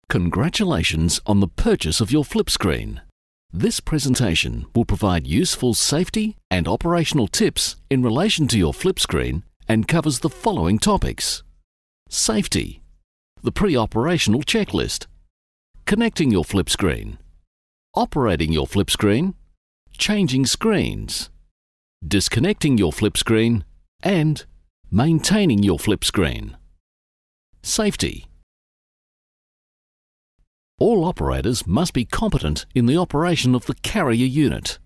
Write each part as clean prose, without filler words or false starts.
Congratulations on the purchase of your flip screen. This presentation will provide useful safety and operational tips in relation to your flip screen and covers the following topics: safety, the pre-operational checklist, connecting your flip screen, operating your flip screen, changing screens, disconnecting your flip screen, and maintaining your flip screen. Safety. All operators must be competent in the operation of the carrier unit.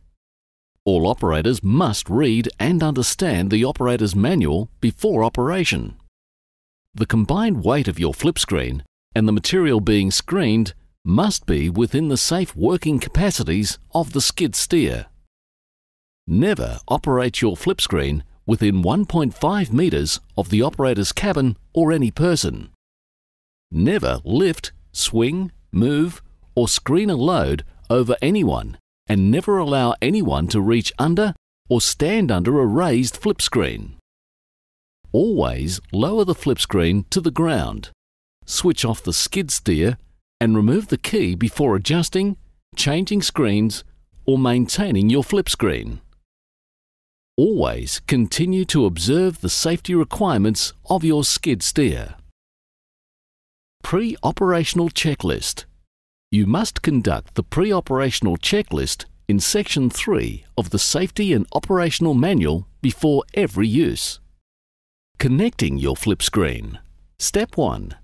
All operators must read and understand the operator's manual before operation. The combined weight of your flip screen and the material being screened must be within the safe working capacities of the skid steer. Never operate your flip screen within 1.5 meters of the operator's cabin or any person. Never lift, swing, move, or screen a load over anyone, and never allow anyone to reach under or stand under a raised flip screen. Always lower the flip screen to the ground. Switch off the skid steer and remove the key before adjusting, changing screens, or maintaining your flip screen. Always continue to observe the safety requirements of your skid steer. Pre-operational checklist. You must conduct the pre-operational checklist in Section 3 of the Safety and Operational Manual before every use. Connecting your flip screen. Step 1.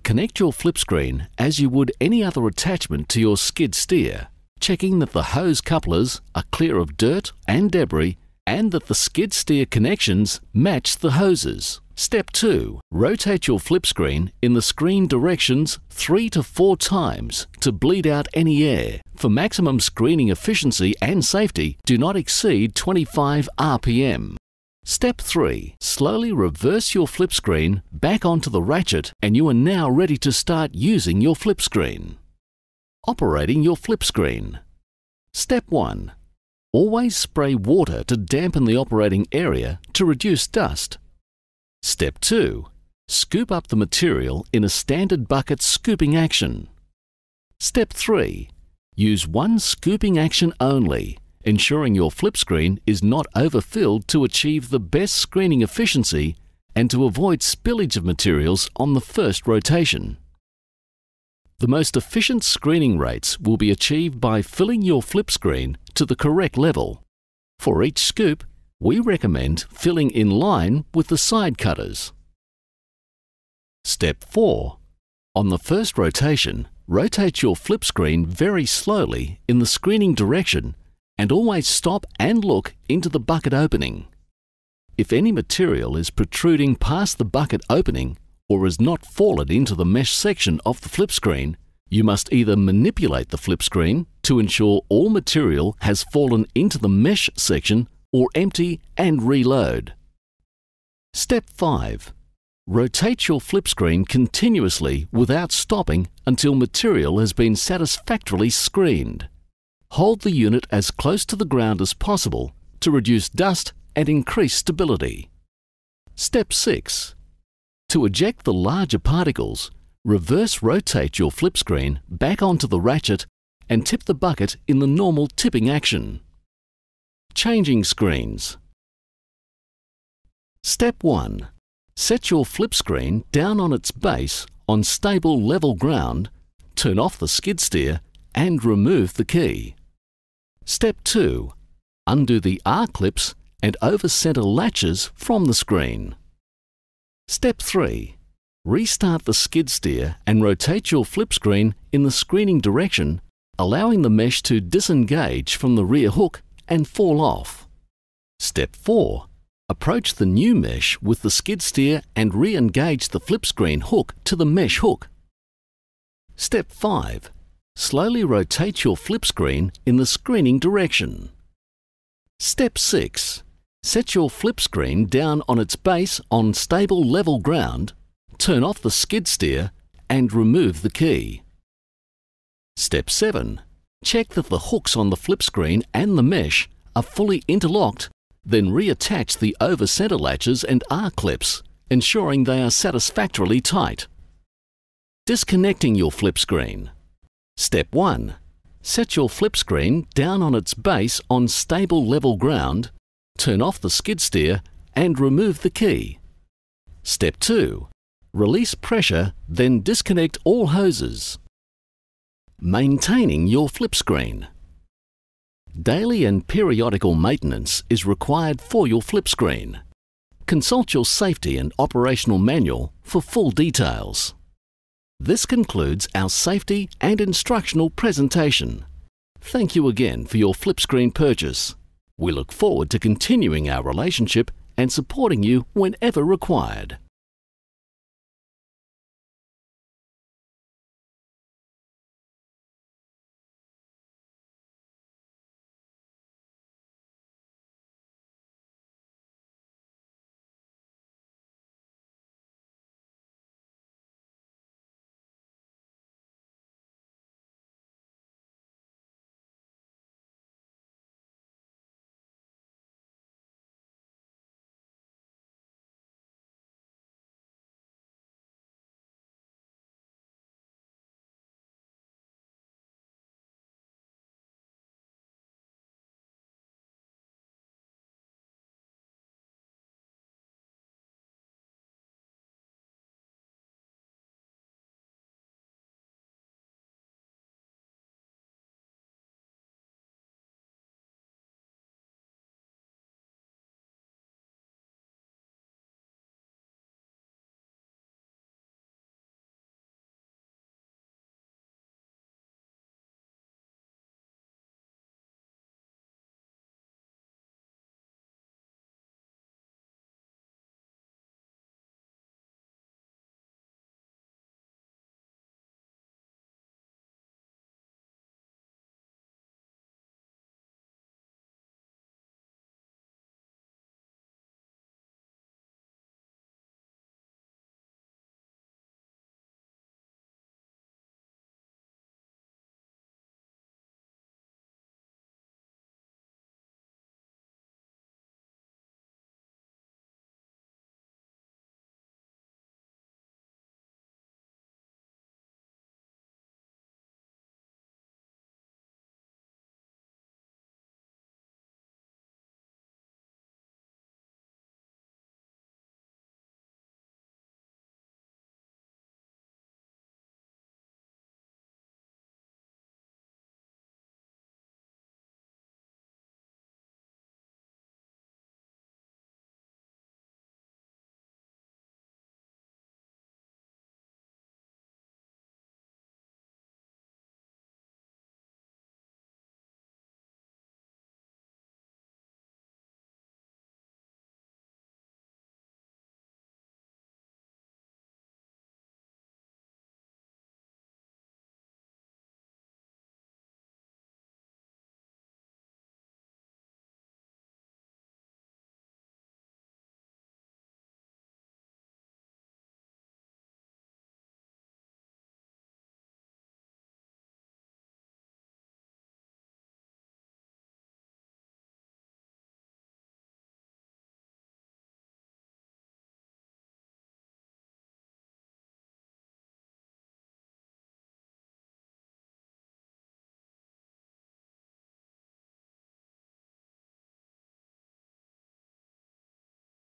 Connect your flip screen as you would any other attachment to your skid steer, checking that the hose couplers are clear of dirt and debris and that the skid steer connections match the hoses. Step 2. Rotate your flip screen in the screen directions 3 to 4 times to bleed out any air. For maximum screening efficiency and safety, do not exceed 25 RPM. Step 3. Slowly reverse your flip screen back onto the ratchet and you are now ready to start using your flip screen. Operating your flip screen. Step 1. Always spray water to dampen the operating area to reduce dust. Step 2. Scoop up the material in a standard bucket scooping action. Step 3. Use one scooping action only, ensuring your flip screen is not overfilled to achieve the best screening efficiency and to avoid spillage of materials on the first rotation. The most efficient screening rates will be achieved by filling your flip screen to the correct level. For each scoop, we recommend filling in line with the side cutters. Step 4. On the first rotation, rotate your flip screen very slowly in the screening direction and always stop and look into the bucket opening. If any material is protruding past the bucket opening or has not fallen into the mesh section of the flip screen, you must either manipulate the flip screen to ensure all material has fallen into the mesh section or empty and reload. Step 5. Rotate your flip screen continuously without stopping until material has been satisfactorily screened. Hold the unit as close to the ground as possible to reduce dust and increase stability. Step 6. To eject the larger particles, reverse rotate your flip screen back onto the ratchet and tip the bucket in the normal tipping action. Changing screens. Step 1. Set your flip screen down on its base on stable level ground, turn off the skid steer and remove the key. Step 2. Undo the R-clips and over-center latches from the screen. Step 3. Restart the skid steer and rotate your flip screen in the screening direction, allowing the mesh to disengage from the rear hook and fall off. Step 4. Approach the new mesh with the skid steer and re-engage the flip screen hook to the mesh hook. Step 5. Slowly rotate your flip screen in the screening direction. Step 6. Set your flip screen down on its base on stable level ground, turn off the skid steer and remove the key. Step 7. Check that the hooks on the flip screen and the mesh are fully interlocked, then reattach the over-center latches and R-clips, ensuring they are satisfactorily tight. Disconnecting your flip screen. Step 1. Set your flip screen down on its base on stable level ground, turn off the skid steer and remove the key. Step 2. Release pressure, then disconnect all hoses. Maintaining your flip screen. Daily and periodical maintenance is required for your flip screen. Consult your safety and operational manual for full details. This concludes our safety and instructional presentation. Thank you again for your flip screen purchase. We look forward to continuing our relationship and supporting you whenever required.